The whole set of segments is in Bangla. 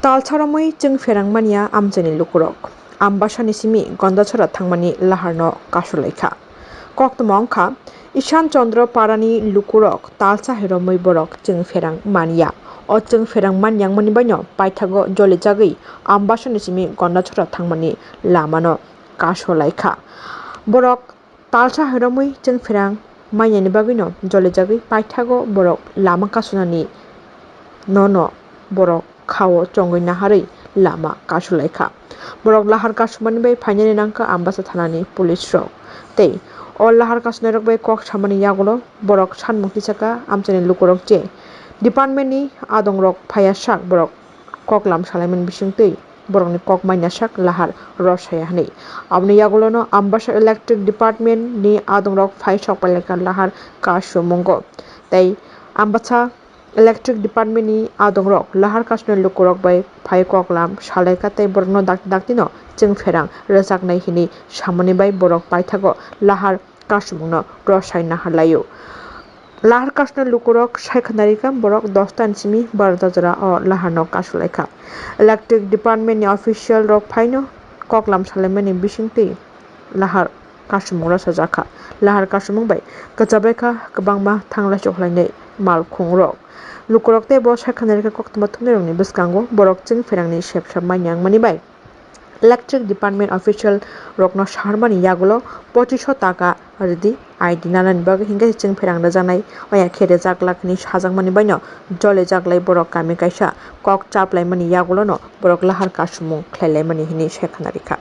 तालसारामै जों फेरांमानिया आमजानि लुकुरक आमबासानि सिमि गन्दाछरा थांमानि लाहारनो कासुलाइखा कक्तमंखा ईशान चंद्र पारानि लुकुरक तालसा हेरमै बरक जों फेरां मानिया o जों फेरां मानियांमनि बायनो पाइथागो जलिजागै आमबासानि सिमि गन्दाछरा थांमानि लामानो कासुलाइखा बरक तालसा हेरमै जों फेरां माइयानि बागैनो जलिजागै पाइथागो बरक लामा कासुनानि न बरक खाओ चंगै नाहारै लामा कासुलाइखा बरक लाहार कासुमानि बै फाइनानि नांका आमबासा थानानि पुलिस रक तै o लाहार कासुनाय रक बै कक सामानि यागलो बरक सानमुक्ति साका आमचानि लुकुरक जे डिपार्टमेन्टनि आदं रक फाया साक बरक कक लाम सालायमन बिसिं तै बरकनि कक माइना साक लाहार रसाया हनै आबनि यागलोनो आमबासा इलेक्ट्रिक डिपार्टमेन्टनि आदं रक फाय सक पालेका लाहार कासु मंगो तै आमबासा इलेक्ट्रिक डिपार्टमेन्टनि आदं रक लाहार कासुनाय लुकुरक बै फाय कक लाम सालायका तै बरकनो दाक्तिनो जों फेरां रोजाकनाय हिनि सामनि बै बरक पाइथागो लाहार कासुमंनो रसाय नाहारलायो लाहार कासुनाय लुकुरक सायखानारिका बरक 10 तान सिमि 12 जरा o लाहारनो कासुलाइखा इलेक्ट्रिक डिपार्टमेन्टनि अफिसियेल रक फायनो कक लाम सालायमानि बिसिं तै लाहार कासुमं रसा जाखा लाहार कासुमं बै गजाबायखा गोबांमा थांलाय चख्लायनाय मालखुं रक लुकुरक तै bo सायखानारिका कक्तमा थुमनेरंनि बिसकांगो बरक जों फेरांनि सेबसाब माइनां मानि बै इलेक्ट्रिक डिपार्टमेन्ट अफिसियेल रकनो सारमानि यागलो 2500 टाका रिदि आइडि नानानि बागै हिंगा जों फेरां जानाय अया खेरे जागलाखनि साजांमानि बायनो जले जागलाय बरक गामि गायसा कक चापलायमानि यागलोनो बरक लाहार कासुमं ख्लायलायमानि हिनि सायखानारिका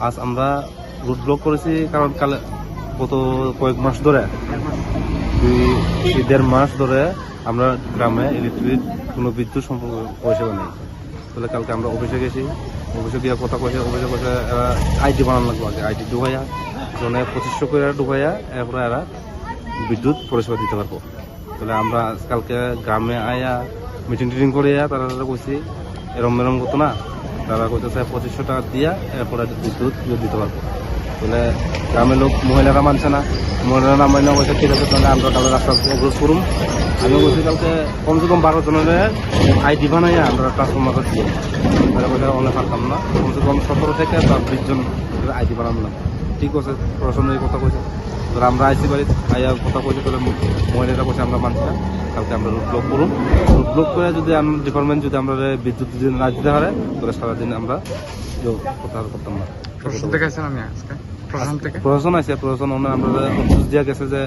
আজ আমরা রুট ব্লক করেছি কারণ কাল গত কয়েক মাস ধরে 1.5 মাস ধরে আমরা গ্রামে ইলেকট্রিক কোনো বিদ্যুৎ সম্পর্ক পরিষেবা নেই তাহলে কালকে আমরা অফিসে গেছি অফিসে গিয়ে কথা কইছে অফিসে কইছে আইডি বানানো লাগবে আগে আইডি ঢুকাইয়া মানে 2500 করে ঢুকাইয়া এরপরে এরা বিদ্যুৎ পরিষেবা দিতে পারবো তাহলে আমরা কালকে গ্রামে আয়া মিটিং করে তারা কইছি এরম করতো না তারা কইতেছে 2500 টাকা দিয়া এরপরে বিদ্যুৎ দিতে পারবো তাহলে গ্রামের লোক মহিলারা মানছে না মহিলারা না মান্য কইছে ঠিক আছে তাহলে আমরা কালকে রাস্তা অবরোধ করুম আমি বলছি কালকে কমসে কম 12 জনের আইডি বানাইয়া আমরা ট্রান্সফরমার দিয়ে তাহলে কইছে অনেক পারতাম না কমসে কম 17 থেকে 20 জন আইডি বানাবো না ঠিক আছে প্রশাসনের কথা কইছে তাহলে আমরা আইসি বাড়ি আইয়া কথা কইছে তাহলে মহিলারা কইছে আমরা মানছি না কালকে আমরা রুট ব্লক করুন রুট ব্লক করে যদি ডিপার্টমেন্ট যদি আমরা বিদ্যুৎ যদি না দিতে পারে তাহলে সারাদিন আমরা কথা করতাম না প্রশাসন আছে প্রশাসন আমরা অফিস দিয়া গেছে যে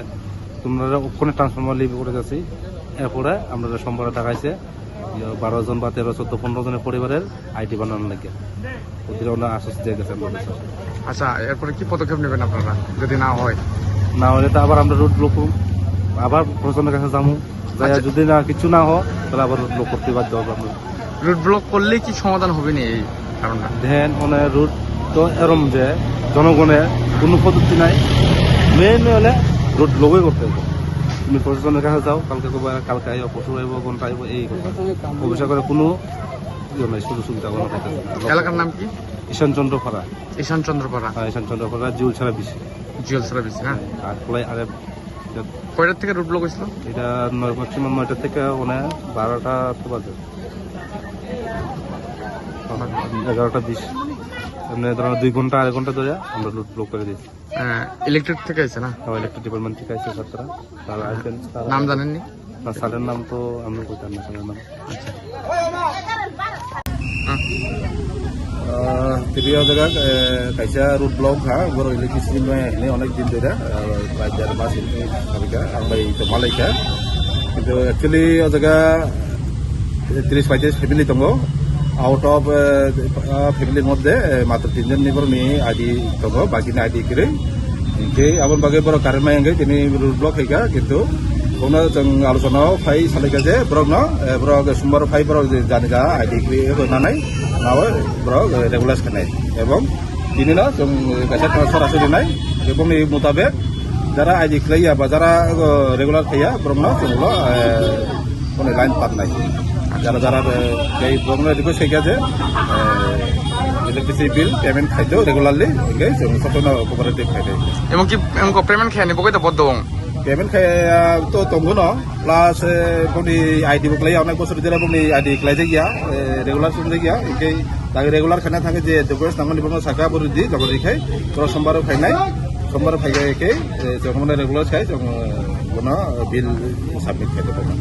তোমরা ওখানে ট্রান্সফরমার লিভ করে যাচ্ছি এরপরে আমরা সোমবার দেখাইছে 12 জন বা 13-14-15 জনের পরিবারের আইডি বানানো লাগে ওদের ওনার আশ্বাস দিয়ে গেছে আচ্ছা এরপরে কি পদক্ষেপ নেবেন আপনারা যদি না হয় না হলে তো আবার আমরা রুট ব্লক করব আবার প্রশাসনের কাছে যাবো যদি না কিছু না হয় তাহলে আবার রুট ব্লক করতে বাধ্য হবো আমরা রুট ব্লক করলে কি সমাধান হবে না এই কারণটা দেখেন মানে রুট তো এরম যে জনগণের কোনো পদ্ধতি নাই মেন হলে রুট ব্লকই করতে হবে তুমি প্রশাসনের কাছে যাও কালকে কালকে আইব পশু আইব ঘন্টা আইব এই কথা অভিষেক করে কোনো নাই সুযোগ সুবিধা কোনো কথা এলাকার নাম কি ঈশান চন্দ্রপাড়া হ্যাঁ ঈশান চন্দ্রপাড়া জিউল ছাড়া বেশি হ্যাঁ আর খোলাই আরে কয়টার থেকে রুট ব্লক হয়েছিল এটা ম্যাক্সিমাম 9টা থেকে 12টা বাজে 11টা 20 এমনি ধরো 2 ঘন্টা 1 ঘন্টা ধরে আমরা রুট ব্লক করে দিয়েছি ইলেকট্রিক থেকে আছে না ইলেকট্রিক ডিপার্টমেন্ট থেকে আছে ছাত্ররা তারা আসবেন নাম জানেননি না স্যারের নাম তো আমি কইতাম না স্যারের নাম আচ্ছা Jadi jaga kaisa root block ha, baru electricity ini অনেক দিন ধরে প্রায় 1.5 মাস ini kami ambai itu Malaysia. Itu actually jaga 30-35 family tunggu. Out of family মধ্যে মাত্র 3 জন নিবর নি আইডি তঙ্গ বাকি না আইডি করে ইনকে আবার বাগে বড় কারণ মাইঙ্গে তিনি রুট ব্লক হইগা কিন্তু কোনো जों আলোচনাও ফাই সালাইগা যে ব্রগ ন ব্রগ সুমার ফাই ব্রগ জানিগা আইডি করে হইনাनै নাও ব্রগ রেগুলার খানাই এবং তিনি না जों কাছে ট্রান্সফার আছে দিনাই এবং এই মোতাবেক যারা আইডি খাইয়া বা যারা রেগুলার খাইয়া ব্রগ ন जोंल কোন লাইন পাত নাই যারা যারা এই ব্রগ দিকে সেইগা যে ইলেকট্রিসিটি বিল পেমেন্ট খাইতো রেগুলারলি ওকে जों সতনা কোঅপারেটিভ খাইতে এবং কি এমন পেমেন্ট খেয়ে নিব কইতা বদ্ধ পেমেন্ট খাইয়া তো তঙ্গু ন প্লাস বনি আইডি বকলাই অনেক বছর ধরে বনি আইডি ক্লাই যাইয়া রেগুলার শুন যাইয়া একে তাকে রেগুলার খানা থাকে যে ডকুমেন্টস নামনি বনো সাকা বরি দি জবরি খাই তো সোমবার খাইনাই সোমবার খাইগে একে যখন রেগুলার খাই যখন বনা বিল সাবমিট খাইতে পারে